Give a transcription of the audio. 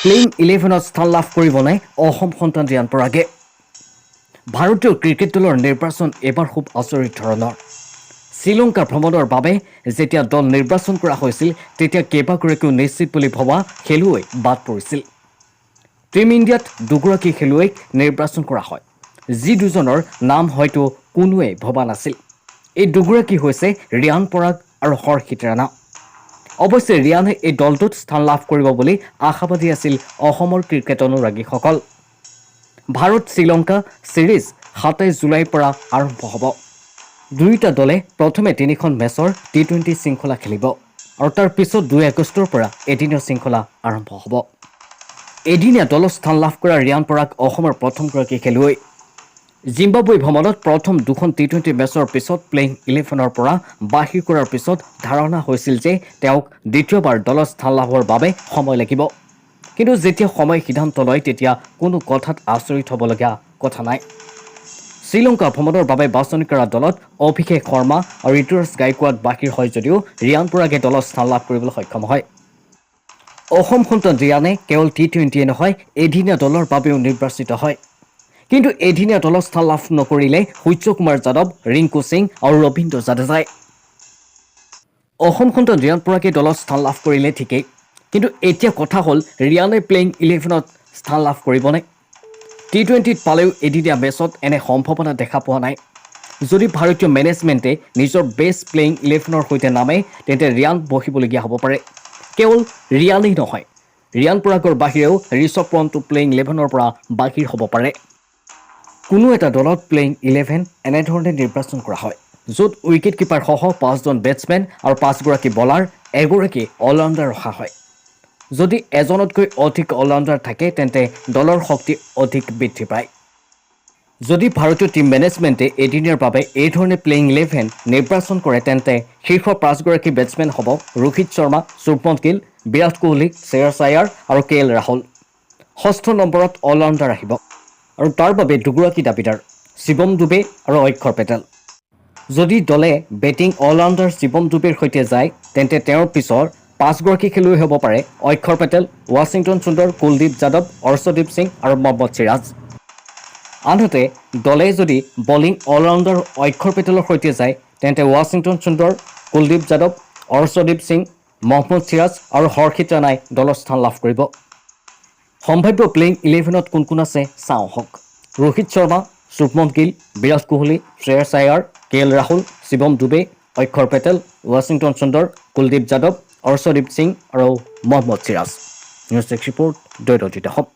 playing 11ত স্থান লাভ কৰিবনে অসম সন্তান ৰিয়ান পৰাগে ভাৰতীয় ক্ৰিকেট দলৰ নিৰ্বাচন এবাৰ খুব আচৰিত ধৰণৰ শ্ৰীলংকা ভ্ৰমণৰ বাবে যেতিয়া দল নিৰ্বাচন কৰা হৈছিল তেতিয়া কেইবাগৰাকীও নিশ্চিত বুলি ভবা খেলুৱৈ বাদ পৰিছিল টিম ইণ্ডিয়াত দুগৰাকী খেলুৱৈক নিৰ্বাচন কৰা হয় যি দুজনৰ নাম হয়তো কোনোৱে ভবা নাছিল এই দুগৰাকী হৈছে ৰিয়ান পৰাগ আৰু হৰ্ষিত ৰাণা অৱশ্যে ৰিয়ানে এই দলটোত স্থান লাভ কৰিব বুলি আশাবাদী আছিল অসমৰ ক্ৰিকেট অনুৰাগীসকল ভাৰত শ্ৰীলংকা সিৰিজ 27 জুলাইৰ পৰা আৰম্ভ হ'ব দুয়োটা দলে প্ৰথমে 3খন মেচৰ টি20 শৃংখলা খেলিব আৰু তাৰ পিছত 2 আগষ্টৰ পৰা এদিনীয়া শৃংখলা আৰম্ভ হ'ব এদিনীয়া দলত স্থান লাভ কৰা ৰিয়ান পৰাগ অসমৰ প্ৰথমগৰাকী খেলুৱৈ জিম্বাবুৱে ভ্ৰমণত প্ৰথম 2খন টি20 মেচৰ পিছত প্লেইং 11ৰ পৰা বাহিৰ কৰাৰ পিছত ধাৰণা হৈছিল যে তেওঁক দ্বিতীয়বাৰ দলত স্থান লাভৰ বাবে সময় লাগিব কিন্তু যেতিয়া সময় সিদ্ধান্ত লয় তেতিয়া কোনো কথাত আচৰিত হ'বলগীয়া কথা নাই শ্ৰীলংকা ভ্ৰমণৰ বাবে বাছনি কৰা দলত অভিষেক শৰ্মা আৰু ঋতুৰাজ গায়কোৱাড বাহিৰ হয় যদিও ৰিয়ান পৰাগে দলত স্থান লাভ কৰিবলৈ সক্ষম হয় অসম সন্তান ৰিয়ানে কেৱল টি20 নহয় এদিনীয়া দলৰ বাবেও নিৰ্বাচিত হয় কিন্তু এদিনীয়া দলত স্থান লাভ নকৰিলে সূৰ্যকুমাৰ যাদৱ ৰিংকু সিং আৰু ৰবীন্দ্ৰ জাদেজাই অসম সন্তান ৰিয়ান পৰাগে দলত স্থান লাভ কৰিলে ঠিকেই কিন্তু এতিয়া কথা হ'ল ৰিয়ানে প্লেইং 11ত স্থান লাভ কৰিবনে টি20ত পালেও এদিনীয়া মেচত এনে সম্ভাৱনা দেখা পোৱা নাই যদি ভাৰতীয় মেনেজমেণ্টে নিজৰ বেষ্ট প্লেইং 11ৰ সৈতে নামে তেন্তে ৰিয়ান বহিবলগীয়া হ'ব পাৰে কেৱল ৰিয়ানেই নহয় ৰিয়ান পৰাগৰ বাহিৰেও ঋষভ পন্থো প্লেইং 11ৰ পৰা বাহিৰ হ'ব পাৰে কোনো এটা দলত প্লেইং 11 এনেধৰণে নিৰ্বাচন কৰা হয় য'ত উইকেট কিপাৰ সহ 5জন বেটছমেন আৰু 5গৰাকী বলাৰ এগৰাকী অলৰাউণ্ডাৰ ৰখা হয় যদি এজনতকৈ অধিক অলৰাউণ্ডাৰ থাকে তেন্তে দলৰ শক্তি অধিক বৃদ্ধি পায় যদি ভাৰতীয় টিম মেনেজমেণ্টে এদিনীয়াৰ বাবে এই ধৰণে প্লেইং 11 নিৰ্বাচন কৰে তেন্তে শীৰ্ষ 5গৰাকী বেটছমেন হ'ব ৰোহিত শৰ্মা শুভমন গিল বিৰাট কোহলি শ্ৰেয়াছ আয়াৰ আৰু কেএল ৰাহুল 6ঠ নম্বৰত অলৰাউণ্ডাৰ আহিব আৰু তাৰ বাবে দুগৰাকী দাবীদাৰ শিৱম দুবে আৰু অক্ষৰ পেটেল যদি দলে বেটিং অলৰাউণ্ডাৰ শিৱম দুবেৰ সৈতে যায় তেন্তে তেওঁৰ পিছৰ 5গৰাকী খেলুৱৈ হ'ব পাৰে অক্ষৰ পেটেল ৱাশ্বিংটন সুন্দৰ কুলদীপ যাদৱ অৰ্শদীপ সিং আৰু মহম্মদ সিৰাজ আনহাতে দলে যদি বলিং অলৰাউণ্ডাৰ অক্ষৰ পেটেলৰ সৈতে যায় তেন্তে ৱাশ্বিংটন সুন্দৰ কুলদীপ যাদৱ অৰ্শদীপ সিং মহম্মদ সিৰাজ আৰু হৰ্ষিত ৰাণাই দলত স্থান লাভ কৰিব সম্ভাৱ্য প্লেইং 11ত কোন কোন আছে চাওঁ হওক ৰোহিত শৰ্মা শুভমন গিল বিৰাট কোহলি শ্ৰেয়াছ আয়াৰ কেএল ৰাহুল শিৱম দুবে অক্ষৰ পেটেল ৱাশ্বিংটন সুন্দৰ কুলদীপ যাদৱ অৰ্শদীপ সিং আৰু Mohammad Siraj news desk report দৈৰজিত হওক